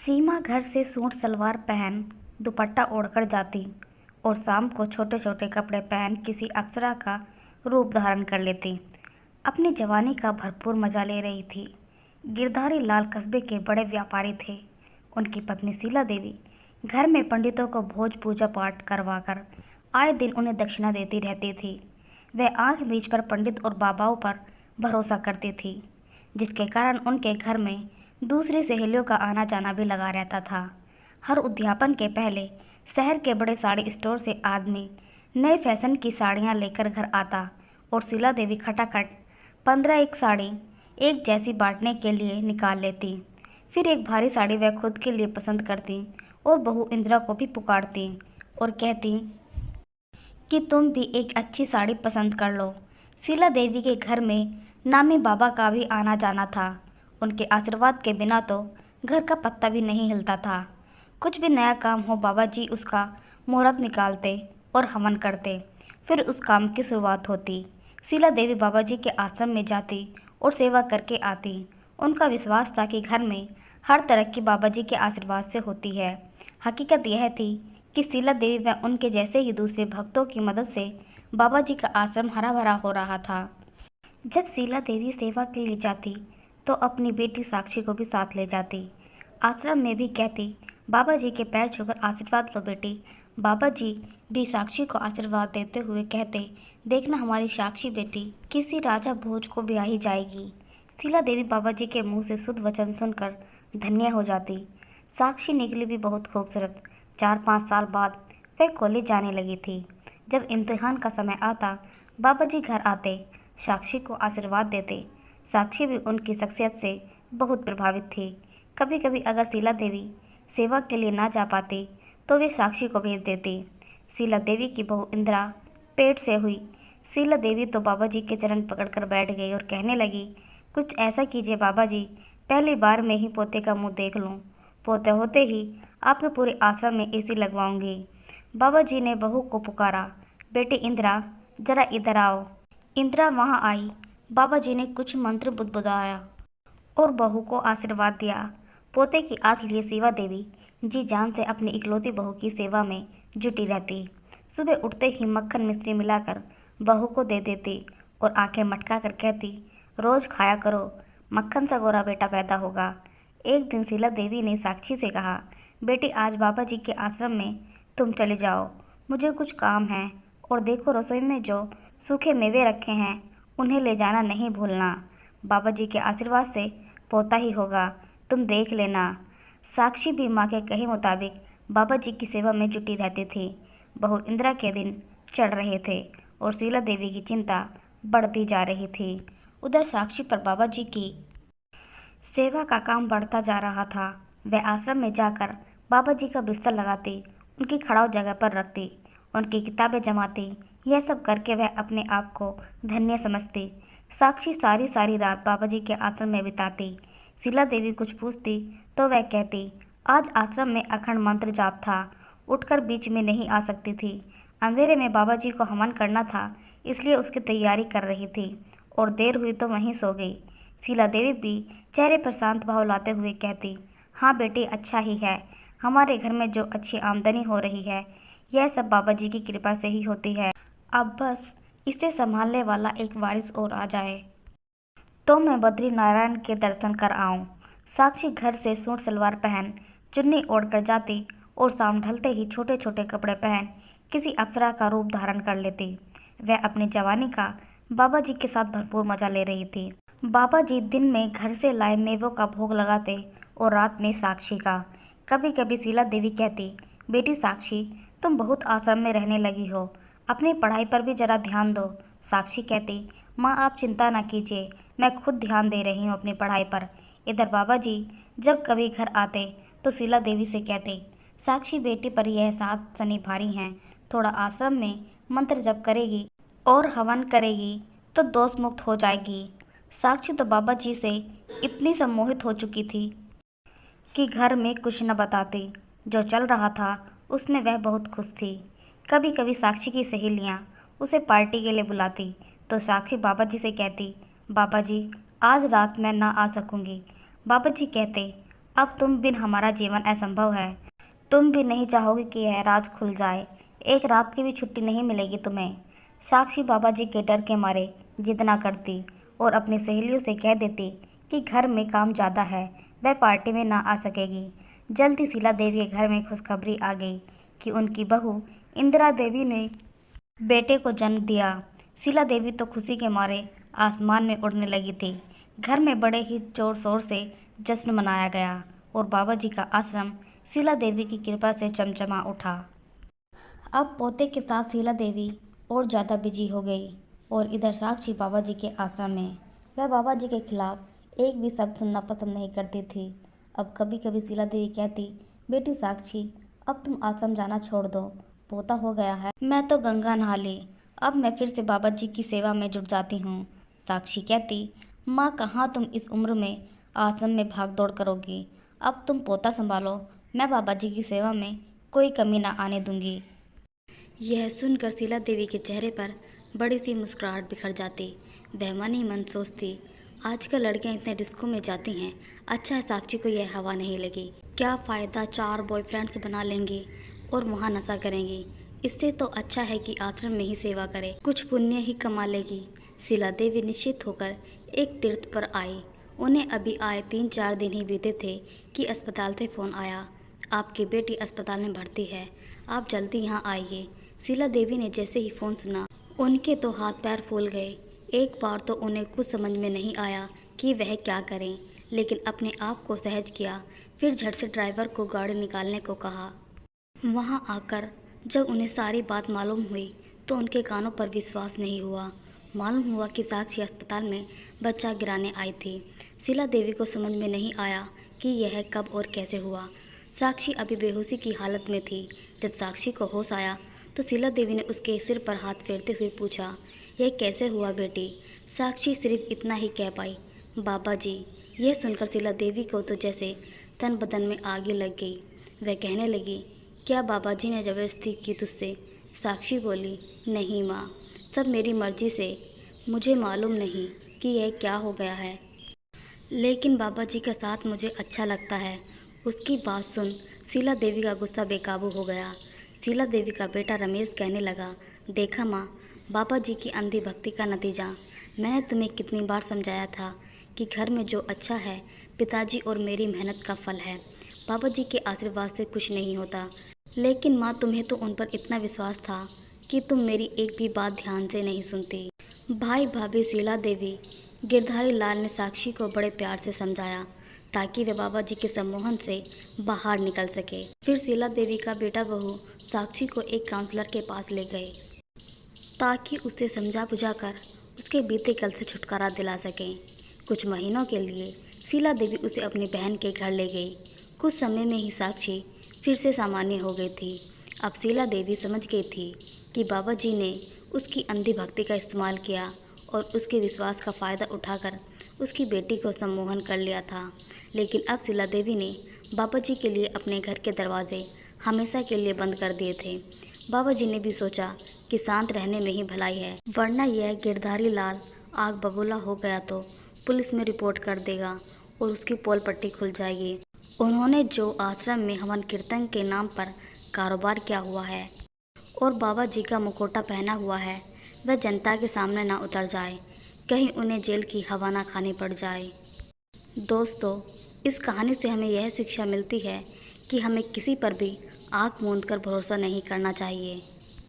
सीमा घर से सूट सलवार पहन दुपट्टा ओढ़कर जाती और शाम को छोटे छोटे कपड़े पहन किसी अप्सरा का रूप धारण कर लेती। अपनी जवानी का भरपूर मजा ले रही थी। गिरधारी लाल कस्बे के बड़े व्यापारी थे। उनकी पत्नी शीला देवी घर में पंडितों को भोज पूजा पाठ करवाकर आए दिन उन्हें दक्षिणा देती रहती थी। वह आंख बीच पर पंडित और बाबाओं पर भरोसा करती थी, जिसके कारण उनके घर में दूसरी सहेलियों का आना जाना भी लगा रहता था। हर उद्यापन के पहले शहर के बड़े साड़ी स्टोर से आदमी नए फैशन की साड़ियां लेकर घर आता और शीला देवी खटाखट 15 एक साड़ी एक जैसी बांटने के लिए निकाल लेती। फिर एक भारी साड़ी वह खुद के लिए पसंद करती और बहू इंदिरा को भी पुकारती और कहती कि तुम भी एक अच्छी साड़ी पसंद कर लो। शीला देवी के घर में नामी बाबा का भी आना जाना था। उनके आशीर्वाद के बिना तो घर का पत्ता भी नहीं हिलता था। कुछ भी नया काम हो बाबा जी उसका मुहूर्त निकालते और हवन करते, फिर उस काम की शुरुआत होती। शीला देवी बाबा जी के आश्रम में जाती और सेवा करके आती। उनका विश्वास था कि घर में हर तरक्की बाबा जी के आशीर्वाद से होती है। हकीकत यह थी कि शीला देवी व उनके जैसे ही दूसरे भक्तों की मदद से बाबा जी का आश्रम हरा भरा हो रहा था। जब शीला देवी सेवा के लिए जाती तो अपनी बेटी साक्षी को भी साथ ले जाती। आश्रम में भी कहती, बाबा जी के पैर छूकर आशीर्वाद लो बेटी। बाबा जी भी साक्षी को आशीर्वाद देते हुए कहते, देखना हमारी साक्षी बेटी किसी राजा भोज को ब्याही जाएगी। शीला देवी बाबा जी के मुंह से शुद्ध वचन सुनकर धन्य हो जाती। साक्षी निकली भी बहुत खूबसूरत। 4-5 साल बाद वह कॉलेज जाने लगी थी। जब इम्तिहान का समय आता, बाबा जी घर आते, साक्षी को आशीर्वाद देते। साक्षी भी उनकी शख्सियत से बहुत प्रभावित थी। कभी कभी अगर शीला देवी सेवा के लिए ना जा पाती तो वे साक्षी को भेज देती। शीला देवी की बहू इंदिरा पेट से हुई। शीला देवी तो बाबा जी के चरण पकड़कर बैठ गई और कहने लगी, कुछ ऐसा कीजिए बाबा जी, पहली बार में ही पोते का मुंह देख लूं। पोते होते ही आपके पूरे आश्रम में एसी लगवाऊंगी। बाबा जी ने बहू को पुकारा, बेटी इंदिरा जरा इधर आओ। इंदिरा वहां आई। बाबा जी ने कुछ मंत्र बुदबुदाया और बहू को आशीर्वाद दिया। पोते की आस लिए शीला देवी जी जान से अपनी इकलौती बहू की सेवा में जुटी रहती। सुबह उठते ही मक्खन मिश्री मिलाकर बहू को दे देती और आंखें मटका कर कहती, रोज खाया करो, मक्खन सा गोरा बेटा पैदा होगा। एक दिन शीला देवी ने साक्षी से कहा, बेटी आज बाबा जी के आश्रम में तुम चले जाओ, मुझे कुछ काम है। और देखो रसोई में जो सूखे मेवे रखे हैं उन्हें ले जाना नहीं भूलना। बाबा जी के आशीर्वाद से पोता ही होगा, तुम देख लेना। साक्षी भी माँ के कहे मुताबिक बाबा जी की सेवा में जुटी रहती थी। बहू इंदिरा के दिन चढ़ रहे थे और शीला देवी की चिंता बढ़ती जा रही थी। उधर साक्षी पर बाबा जी की सेवा का काम बढ़ता जा रहा था। वह आश्रम में जाकर बाबा जी का बिस्तर लगाती, उनकी खड़ाऊ जगह पर रखती, उनकी किताबें जमाती। यह सब करके वह अपने आप को धन्य समझती। साक्षी सारी सारी रात बाबा जी के आश्रम में बिताती। शीला देवी कुछ पूछती तो वह कहती, आज आश्रम में अखंड मंत्र जाप था, उठकर बीच में नहीं आ सकती थी। अंधेरे में बाबा जी को हवन करना था, इसलिए उसकी तैयारी कर रही थी और देर हुई तो वहीं सो गई। शीला देवी भी चेहरे पर शांत भाव लाते हुए कहती, हाँ बेटी अच्छा ही है, हमारे घर में जो अच्छी आमदनी हो रही है यह सब बाबा जी की कृपा से ही होती है। अब बस इसे संभालने वाला एक वारिस और आ जाए तो मैं बद्री नारायण के दर्शन कर आऊं। साक्षी घर से सूट सलवार पहन चुन्नी ओढ़कर जाती और शाम ढलते ही छोटे छोटे कपड़े पहन किसी अप्सरा का रूप धारण कर लेती। वह अपनी जवानी का बाबा जी के साथ भरपूर मजा ले रही थी। बाबा जी दिन में घर से लाए मेवों का भोग लगाते और रात में साक्षी का। कभी कभी शीला देवी कहती, बेटी साक्षी तुम बहुत आश्रम में रहने लगी हो, अपनी पढ़ाई पर भी जरा ध्यान दो। साक्षी कहती, माँ आप चिंता न कीजिए, मैं खुद ध्यान दे रही हूँ अपनी पढ़ाई पर। इधर बाबा जी जब कभी घर आते तो शीला देवी से कहते, साक्षी बेटी पर यह 7 शनि भारी हैं, थोड़ा आश्रम में मंत्र जप करेगी और हवन करेगी तो दोष मुक्त हो जाएगी। साक्षी तो बाबा जी से इतनी सम्मोहित हो चुकी थी कि घर में कुछ न बताती। जो चल रहा था उसमें वह बहुत खुश थी। कभी कभी साक्षी की सहेलियां उसे पार्टी के लिए बुलाती तो साक्षी बाबा जी से कहती, बाबा जी आज रात मैं ना आ सकूंगी। बाबा जी कहते, अब तुम बिन हमारा जीवन असंभव है। तुम भी नहीं चाहोगे कि यह राज खुल जाए। एक रात की भी छुट्टी नहीं मिलेगी तुम्हें। साक्षी बाबा जी के डर के मारे जिद ना करती और अपनी सहेलियों से कह देती कि घर में काम ज़्यादा है, वह पार्टी में ना आ सकेगी। जल्दी शीला देवी के घर में खुशखबरी आ गई कि उनकी बहू इंदिरा देवी ने बेटे को जन्म दिया। शीला देवी तो खुशी के मारे आसमान में उड़ने लगी थी। घर में बड़े ही जोर शोर से जश्न मनाया गया और बाबा जी का आश्रम शीला देवी की कृपा से चमचमा उठा। अब पोते के साथ शीला देवी और ज़्यादा बिजी हो गई और इधर साक्षी बाबा जी के आश्रम में। वह बाबा जी के खिलाफ एक भी शब्द सुनना पसंद नहीं करती थी। अब कभी कभी शीला देवी कहती, बेटी साक्षी, अब तुम आश्रम जाना छोड़ दो, पोता हो गया है। मैं तो गंगा नहा ली, अब मैं फिर से बाबा जी की सेवा में जुट जाती हूँ। साक्षी कहती, माँ कहाँ तुम इस उम्र में आश्रम में भाग दौड़ करोगी। अब तुम पोता संभालो, मैं बाबा जी की सेवा में कोई कमी ना आने दूंगी। यह सुनकर शीला देवी के चेहरे पर बड़ी सी मुस्कुराहट बिखर जाती। वह मन ही मन सोचती, आजकल लड़कियां इतने डिस्को में जाती हैं, अच्छा है साक्षी को यह हवा नहीं लगी। क्या फ़ायदा, 4 बॉयफ्रेंड्स बना लेंगी और वहाँ नशा करेंगी। इससे तो अच्छा है कि आश्रम में ही सेवा करे, कुछ पुण्य ही कमा लेगी। शीला देवी निश्चित होकर एक तीर्थ पर आई। उन्हें अभी आए 3-4 दिन ही बीते थे कि अस्पताल से फ़ोन आया, आपकी बेटी अस्पताल में भर्ती है, आप जल्दी यहाँ आइए। शीला देवी ने जैसे ही फ़ोन सुना, उनके तो हाथ पैर फूल गए। एक बार तो उन्हें कुछ समझ में नहीं आया कि वह क्या करें, लेकिन अपने आप को सहज किया। फिर झट से ड्राइवर को गाड़ी निकालने को कहा। वहाँ आकर जब उन्हें सारी बात मालूम हुई तो उनके कानों पर विश्वास नहीं हुआ। मालूम हुआ कि साक्षी अस्पताल में बच्चा गिराने आई थी। शीला देवी को समझ में नहीं आया कि यह कब और कैसे हुआ। साक्षी अभी बेहोशी की हालत में थी। जब साक्षी को होश आया तो शीला देवी ने उसके सिर पर हाथ फेरते हुए पूछा, यह कैसे हुआ बेटी। साक्षी सिर्फ इतना ही कह पाई, बाबा जी। यह सुनकर शीला देवी को तो जैसे तन बदन में आग लग गई। वह कहने लगी, क्या बाबा जी ने ज़बरदस्ती की तुझसे। साक्षी बोली, नहीं माँ, सब मेरी मर्जी से, मुझे मालूम नहीं कि यह क्या हो गया है, लेकिन बाबा जी का साथ मुझे अच्छा लगता है। उसकी बात सुन शीला देवी का गुस्सा बेकाबू हो गया। शीला देवी का बेटा रमेश कहने लगा, देखा माँ, बाबा जी की अंधी भक्ति का नतीजा। मैंने तुम्हें कितनी बार समझाया था कि घर में जो अच्छा है पिताजी और मेरी मेहनत का फल है, बाबा जी के आशीर्वाद से कुछ नहीं होता। लेकिन माँ, तुम्हें तो उन पर इतना विश्वास था कि तुम मेरी एक भी बात ध्यान से नहीं सुनती। भाई भाभी शीला देवी, गिरधारी लाल ने साक्षी को बड़े प्यार से समझाया ताकि वे बाबा जी के सम्मोहन से बाहर निकल सके। फिर शीला देवी का बेटा बहू साक्षी को एक काउंसलर के पास ले गए ताकि उसे समझा बुझाकर उसके बीते कल से छुटकारा दिला सकें। कुछ महीनों के लिए शीला देवी उसे अपनी बहन के घर ले गई। कुछ समय में ही साक्षी फिर से सामान्य हो गई थी। अब शीला देवी समझ गई थी कि बाबा जी ने उसकी अंधी भक्ति का इस्तेमाल किया और उसके विश्वास का फ़ायदा उठाकर उसकी बेटी को सम्मोहन कर लिया था। लेकिन अब शीला देवी ने बाबा जी के लिए अपने घर के दरवाजे हमेशा के लिए बंद कर दिए थे। बाबा जी ने भी सोचा कि शांत रहने में ही भलाई है, वरना यह गिरधारी लाल आग बबूला हो गया तो पुलिस में रिपोर्ट कर देगा और उसकी पोल पट्टी खुल जाएगी। उन्होंने जो आश्रम में हवन कीर्तन के नाम पर कारोबार किया हुआ है और बाबा जी का मुखौटा पहना हुआ है, वह जनता के सामने ना उतर जाए, कहीं उन्हें जेल की हवा ना खानी पड़ जाए। दोस्तों, इस कहानी से हमें यह शिक्षा मिलती है कि हमें किसी पर भी आँख मूंद कर भरोसा नहीं करना चाहिए।